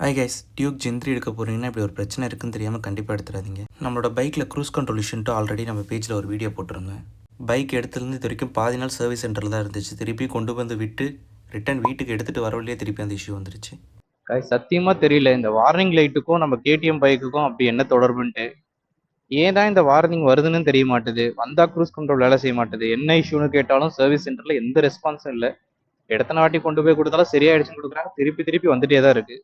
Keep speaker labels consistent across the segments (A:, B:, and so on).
A: Hi guys, Duke ஜென்3 எடுக்க போகிறீங்கன்னா இப்படி ஒரு பிரச்சனை இருக்குன்னு தெரியாமல் கண்டிப்பாக எடுத்துடாதீங்க. நம்மளோட பைக்கில் க்ரூஸ் கண்ட்ரோல் இஷ்யூன்ட்டு ஆல்ரெடி நம்ம பேஜில் ஒரு வீடியோ போட்டிருந்தேன். பைக் எடுத்துலேருந்து இது வரைக்கும் பாதி நாள் சர்வீஸ் சென்டரில் தான் இருந்துச்சு. திருப்பி கொண்டு வந்து விட்டு ரிட்டன் வீட்டுக்கு எடுத்துகிட்டு வரவில்லையே திருப்பி அந்த இஷ்யூ வந்துருச்சு.
B: சத்தியமா தெரியல இந்த வார்னிங் லைட்டுக்கும் நம்ம கேடிஎம் பைக்குக்கும் அப்படி என்ன தொடர்புன்ட்டு. ஏன் தான் இந்த வார்னிங் வருதுன்னு தெரிய மாட்டுது. வந்தா க்ரூஸ் கண்ட்ரோல் வேலை செய்ய மாட்டுது. என்ன இஷ்யூன்னு கேட்டாலும் சர்வீஸ் சென்டர்ல எந்த ரெஸ்பான்ஸும் இல்லை. எத்தனை வாட்டி கொண்டு போய் கொடுத்தாலும் சரியாயிடுச்சுன்னு கொடுக்குறாங்க. திருப்பி திருப்பி வந்துட்டே தான் இருக்கு.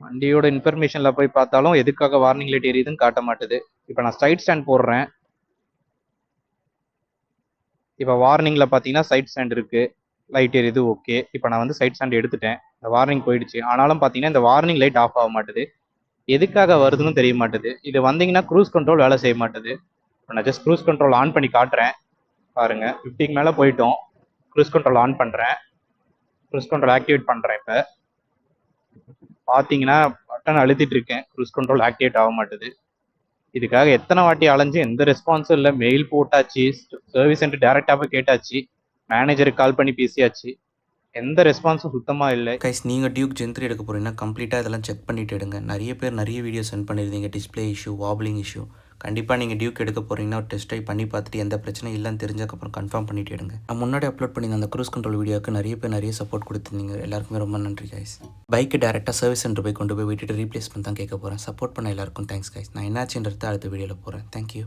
B: வண்டியோட இன்ஃபர்மேஷன்ல போய் பார்த்தாலும் எதுக்காக வார்னிங் லைட் எரியுதுன்னு காட்ட மாட்டுது. இப்போ நான் சைட் ஸ்டாண்ட் போடுறேன். இப்போ வார்னிங்ல பார்த்தீங்கன்னா சைட் ஸ்டாண்ட் இருக்கு, லைட் எரியுது, ஓகே. இப்போ நான் வந்து சைட் ஸ்டாண்ட் எடுத்துட்டேன், இந்த வார்னிங் போயிடுச்சு. ஆனாலும் பார்த்தீங்கன்னா இந்த வார்னிங் லைட் ஆஃப் ஆக மாட்டுது. எதுக்காக வருதுன்னு தெரிய மாட்டுது. இது வந்தீங்கன்னா க்ரூஸ் கண்ட்ரோல் வேலை செய்ய மாட்டுது. நான் ஜஸ்ட் க்ரூஸ் கண்ட்ரோல் ஆன் பண்ணி காட்டுறேன் பாருங்க. 50க்கு மேலே போயிட்டோம். க்ரூஸ் கண்ட்ரோல் ஆன் பண்ணுறேன், க்ரூஸ் கண்ட்ரோல் ஆக்டிவேட் பண்ணுறேன். இப்போ பார்த்தீங்கன்னா பட்டன் அழுத்திட்டு இருக்கேன், க்ரூஸ் கண்ட்ரோல் ஆக்டிவேட் ஆக மாட்டுது. இதுக்காக எத்தனை வாட்டி அலைஞ்சு எந்த ரெஸ்பான்ஸும் இல்லை. மெயில் போட்டாச்சு, சர்வீஸ் சென்டர் டேரெக்டாக போய் கேட்டாச்சு, மேனேஜருக்கு கால் பண்ணி பேசியாச்சு, எந்த ரெஸ்பான்ஸும் சுத்தமாக இல்லை.
A: கைஸ், நீங்கள் டியூக் ஜென்3 எடுக்க போகிறீங்கன்னா கம்ப்ளீட்டாக இதெல்லாம் செக் பண்ணிவிட்டு எடுங்க. நிறைய பேர் நிறைய வீடியோ சென்ட் பண்ணியிருந்தீங்க, டிஸ்பிளே இஷ்யூ, வாப்ளிங் இஷ்யூ. கண்டிப்பாக நீங்கள் டியூக் எடுக்க போகிறீங்கன்னா ஒரு டெஸ்ட் ட்ரைவ் பண்ணி பார்த்துட்டு எந்த பிரச்சனையும் இல்லைன்னு தெரிஞ்சக்கப்புறம் கன்ஃபார்ம் பண்ணிவிட்டு எடுங்க. நான் முன்னாடி அப்லோட் பண்ணியிருந்த அந்த க்ரூஸ் கண்ட்ரோல் வீடியோக்கு நிறைய பேர் நிறைய சப்போர்ட் கொடுத்துருந்தீங்க. எல்லாருக்குமே ரொம்ப நன்றி கைஸ். பைக்கு டேரெக்டாக சர்வீஸ் சென்டர் போய் கொண்டு போய் விட்டுட்டு ரீப்ளேஸ்மெண்ட் தான் கேட்க போகிறேன். சப்போர்ட் பண்ண எல்லாருக்கும் தேங்க்ஸ் கைஸ். நான் என்னாச்சுன்றது அடுத்த வீடியோவில் போகிறேன். தேங்க்யூ.